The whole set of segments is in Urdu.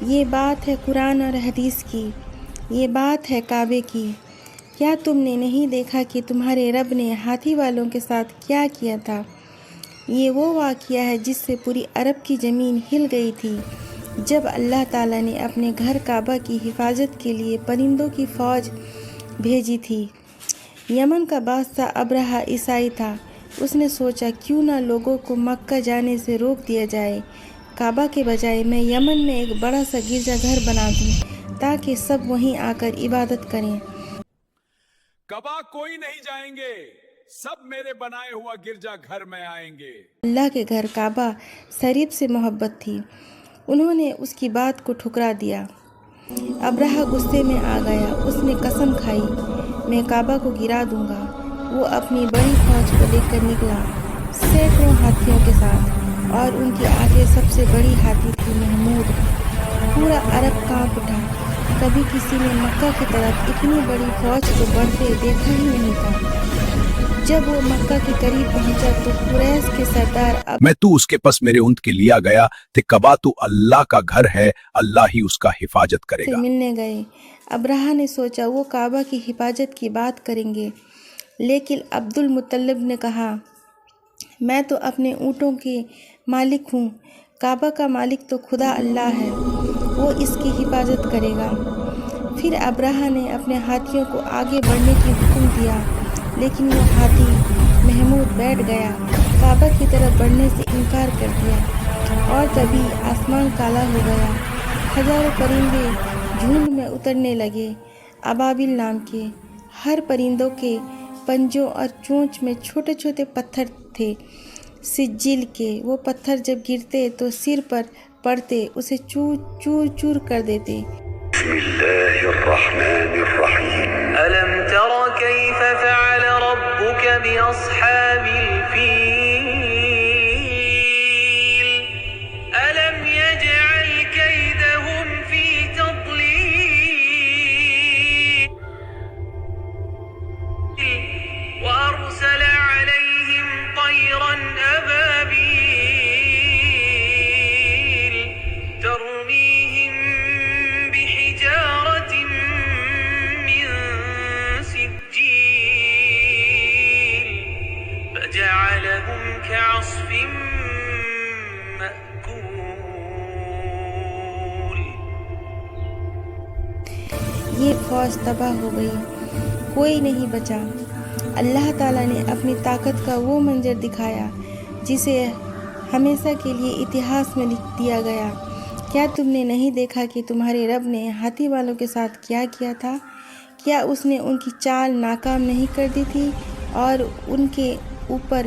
یہ بات ہے قرآن اور حدیث کی، یہ بات ہے کعبے کی۔ کیا تم نے نہیں دیکھا کہ تمہارے رب نے ہاتھی والوں کے ساتھ کیا کیا تھا؟ یہ وہ واقعہ ہے جس سے پوری عرب کی زمین ہل گئی تھی جب اللہ تعالیٰ نے اپنے گھر کعبہ کی حفاظت کے لیے پرندوں کی فوج بھیجی تھی۔ یمن کا بادشاہ ابرہہ عیسائی تھا۔ اس نے سوچا کیوں نہ لوگوں کو مکہ جانے سے روک دیا جائے، کعبہ کے بجائے میں یمن میں ایک بڑا سا گرجا گھر بنا دوں تاکہ سب وہیں آ کر عبادت کریں۔ کعبہ کوئی نہیں جائیں گے، سب میرے بنائے ہوا گرجا گھر میں آئیں گے۔ اللہ کے گھر کعبہ شریف سے محبت تھی، انہوں نے اس کی بات کو ٹھکرا دیا۔ ابرہہ غصے میں آ گیا، اس نے قسم کھائی میں کعبہ کو گرا دوں گا۔ وہ اپنی بڑی فوج کو لے کر نکلا، سینکڑوں ہاتھیوں کے ساتھ، اور ان کے آگے سب سے بڑی ہاتھی تھی محمود۔ پورا عرب کانپ اٹھا، کبھی کسی نے مکہ کی طرف اتنی بڑی فوج کو بڑھتے دیکھا ہی نہیں تھا۔ جب وہ مکہ کے قریب پہنچا تو قریش کے سردار میں تو اس کے پس میرے اونٹ کے لیا گیا تے کعبہ تو اللہ کا گھر ہے، اللہ ہی اس کا حفاظت کرے سے گا۔ ملنے گئے۔ ابرہہ نے سوچا وہ کعبہ کی حفاظت کی بات کریں گے، لیکن عبد المطلب نے کہا میں تو اپنے اونٹوں کے مالک ہوں، کعبہ کا مالک تو خدا اللہ ہے، وہ اس کی حفاظت کرے گا۔ پھر ابرہہ نے اپنے ہاتھیوں کو آگے بڑھنے کی حکم دیا، لیکن وہ ہاتھی محمود بیٹھ گیا، کعبہ کی طرف بڑھنے سے انکار کر دیا، اور تبھی آسمان کالا ہو گیا۔ ہزاروں پرندے جھنڈ میں اترنے لگے، ابابیل نام کے۔ ہر پرندوں کے پنجوں اور چونچ میں چھوٹے چھوٹے پتھر تھے سجیل کے۔ وہ پتھر جب گرتے تو سر پر پڑتے اسے چور چور کر دیتے۔ بسم اللہ الرحمن الرحیم الم تر کیف فعل ربک باصحاب الفیل الم یجعل کیدہم فی تضلیل وارسل علیہم طیرا ابابیل ترمیہم بحجارة من سجيل فجعلهم كعصف مأكول۔ یہ فوج تباہ ہو گئی، کوئی نہیں بچا۔ اللہ تعالیٰ نے اپنی طاقت کا وہ منظر دکھایا جسے ہمیشہ کے لیے اتہاس میں لکھ دیا گیا۔ کیا تم نے نہیں دیکھا کہ تمہارے رب نے ہاتھی والوں کے ساتھ کیا کیا تھا؟ کیا اس نے ان کی چال ناکام نہیں کر دی تھی اور ان کے اوپر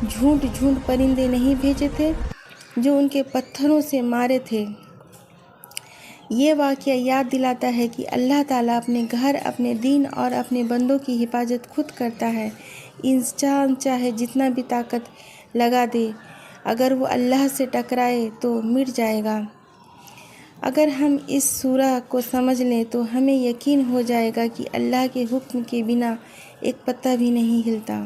جھونڈ جھونڈ پرندے نہیں بھیجے تھے جو ان کے پتھروں سے مارے تھے؟ یہ واقعہ یاد دلاتا ہے کہ اللہ تعالیٰ اپنے گھر، اپنے دین اور اپنے بندوں کی حفاظت خود کرتا ہے۔ انسان چاہے جتنا بھی طاقت لگا دے، اگر وہ اللہ سے ٹکرائے تو مٹ جائے گا۔ اگر ہم اس سورہ کو سمجھ لیں تو ہمیں یقین ہو جائے گا کہ اللہ کے حکم کے بنا ایک پتا بھی نہیں ہلتا۔